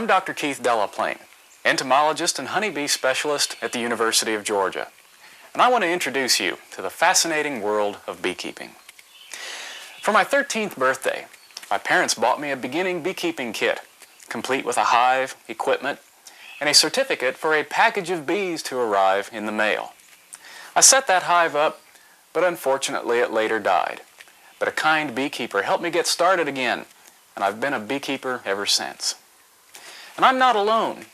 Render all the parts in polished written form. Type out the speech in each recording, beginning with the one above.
I'm Dr. Keith Delaplane, entomologist and honeybee specialist at the University of Georgia, and I want to introduce you to the fascinating world of beekeeping. For my 13th birthday, my parents bought me a beginning beekeeping kit, complete with a hive, equipment, and a certificate for a package of bees to arrive in the mail. I set that hive up, but unfortunately it later died. But a kind beekeeper helped me get started again, and I've been a beekeeper ever since. And I'm not alone.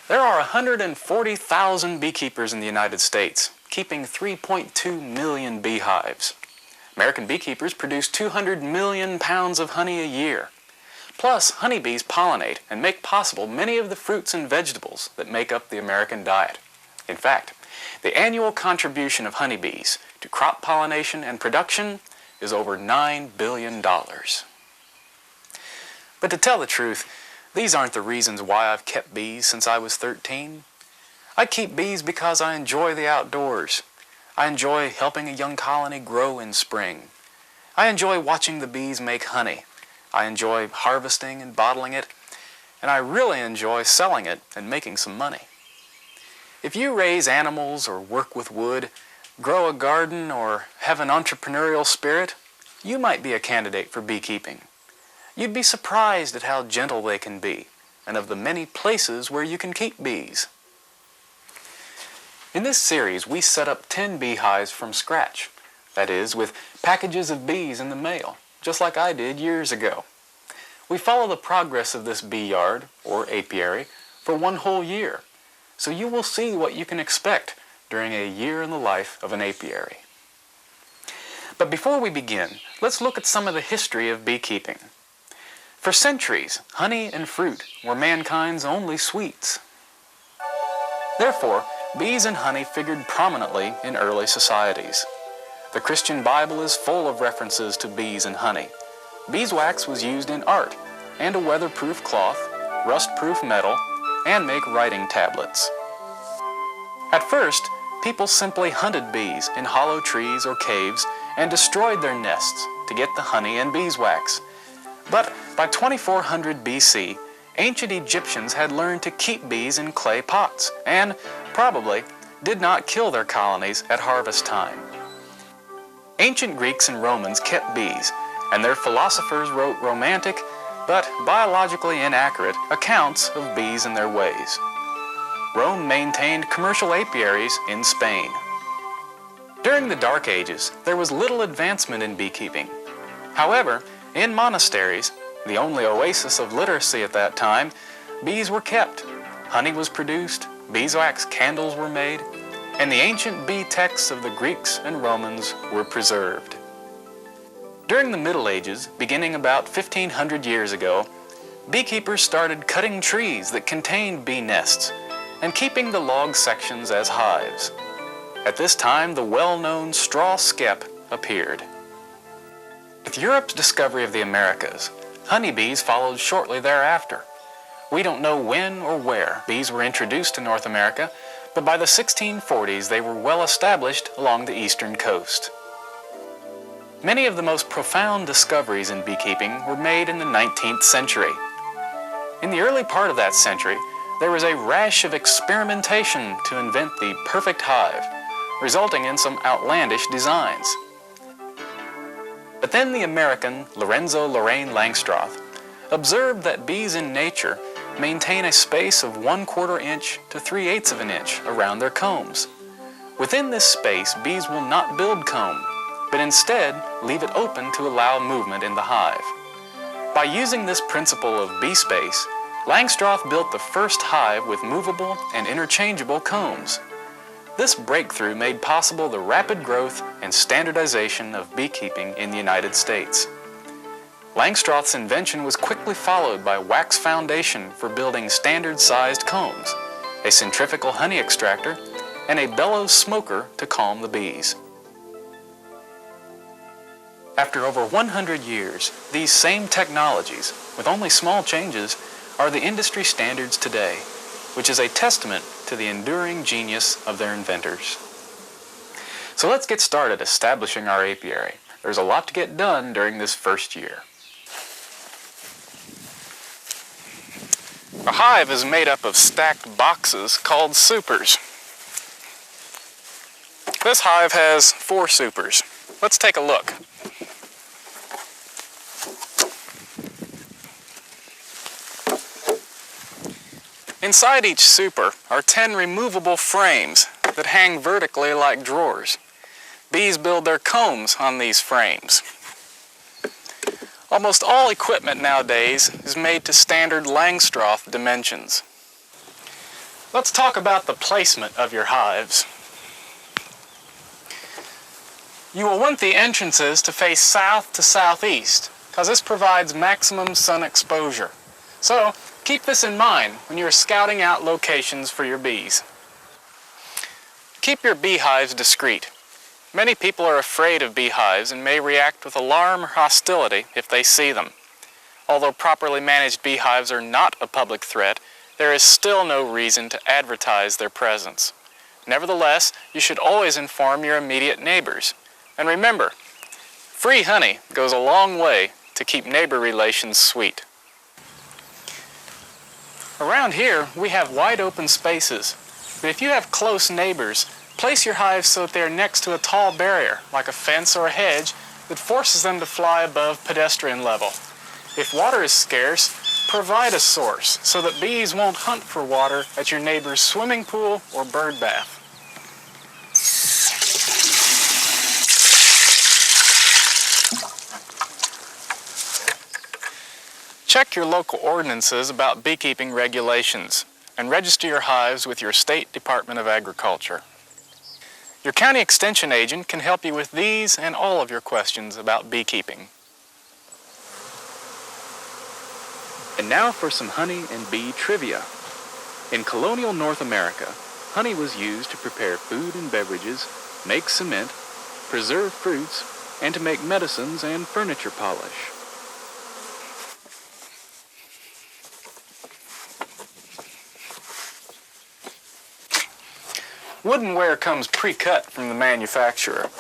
There are 140,000 beekeepers in the United States, keeping 3.2 million beehives. American beekeepers produce 200 million pounds of honey a year. Plus, honeybees pollinate and make possible many of the fruits and vegetables that make up the American diet. In fact, the annual contribution of honeybees to crop pollination and production is over $9 billion. But to tell the truth, these aren't the reasons why I've kept bees since I was 13. I keep bees because I enjoy the outdoors. I enjoy helping a young colony grow in spring. I enjoy watching the bees make honey. I enjoy harvesting and bottling it, and I really enjoy selling it and making some money. If you raise animals or work with wood, grow a garden or have an entrepreneurial spirit, you might be a candidate for beekeeping. You'd be surprised at how gentle they can be, and of the many places where you can keep bees. In this series, we set up 10 beehives from scratch. That is, with packages of bees in the mail, just like I did years ago. We follow the progress of this bee yard, or apiary, for one whole year, so you will see what you can expect during a year in the life of an apiary. But before we begin, let's look at some of the history of beekeeping. For centuries, honey and fruit were mankind's only sweets. Therefore, bees and honey figured prominently in early societies. The Christian Bible is full of references to bees and honey. Beeswax was used in art, and a weatherproof cloth, rust-proof metal, and make writing tablets. At first, people simply hunted bees in hollow trees or caves and destroyed their nests to get the honey and beeswax. But by 2400 BC, ancient Egyptians had learned to keep bees in clay pots and, probably, did not kill their colonies at harvest time. Ancient Greeks and Romans kept bees, and their philosophers wrote romantic, but biologically inaccurate, accounts of bees and their ways. Rome maintained commercial apiaries in Spain. During the Dark Ages, there was little advancement in beekeeping. However, in monasteries, the only oasis of literacy at that time, bees were kept, honey was produced, beeswax candles were made, and the ancient bee texts of the Greeks and Romans were preserved. During the Middle Ages, beginning about 1500 years ago, beekeepers started cutting trees that contained bee nests and keeping the log sections as hives. At this time, the well-known straw skep appeared. With Europe's discovery of the Americas, honeybees followed shortly thereafter. We don't know when or where bees were introduced to North America, but by the 1640s they were well established along the eastern coast. Many of the most profound discoveries in beekeeping were made in the 19th century. In the early part of that century, there was a rash of experimentation to invent the perfect hive, resulting in some outlandish designs. But then the American Lorenzo Lorraine Langstroth observed that bees in nature maintain a space of 1/4 inch to 3/8 of an inch around their combs. Within this space, bees will not build comb, but instead leave it open to allow movement in the hive. By using this principle of bee space, Langstroth built the first hive with movable and interchangeable combs. This breakthrough made possible the rapid growth and standardization of beekeeping in the United States. Langstroth's invention was quickly followed by wax foundation for building standard-sized combs, a centrifugal honey extractor, and a bellows smoker to calm the bees. After over 100 years, these same technologies, with only small changes, are the industry standards today, which is a testament to the enduring genius of their inventors. So let's get started establishing our apiary. There's a lot to get done during this first year. A hive is made up of stacked boxes called supers. This hive has 4 supers. Let's take a look. Inside each super are 10 removable frames that hang vertically like drawers. Bees build their combs on these frames. Almost all equipment nowadays is made to standard Langstroth dimensions. Let's talk about the placement of your hives. You will want the entrances to face south to southeast, because this provides maximum sun exposure. So, keep this in mind when you're scouting out locations for your bees. Keep your beehives discreet. Many people are afraid of beehives and may react with alarm or hostility if they see them. Although properly managed beehives are not a public threat, there is still no reason to advertise their presence. Nevertheless, you should always inform your immediate neighbors. And remember, free honey goes a long way to keep neighbor relations sweet. Around here, we have wide open spaces, but if you have close neighbors, place your hives so that they are next to a tall barrier, like a fence or a hedge, that forces them to fly above pedestrian level. If water is scarce, provide a source so that bees won't hunt for water at your neighbor's swimming pool or bird bath. Check your local ordinances about beekeeping regulations and register your hives with your State Department of Agriculture. Your county extension agent can help you with these and all of your questions about beekeeping. And now for some honey and bee trivia. In colonial North America, honey was used to prepare food and beverages, make cement, preserve fruits, and to make medicines and furniture polish. Woodenware comes pre-cut from the manufacturer.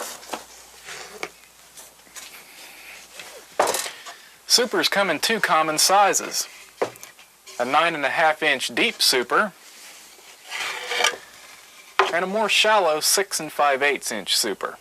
Supers come in 2 common sizes. A 9.5-inch deep super and a more shallow 6 5/8 inch super.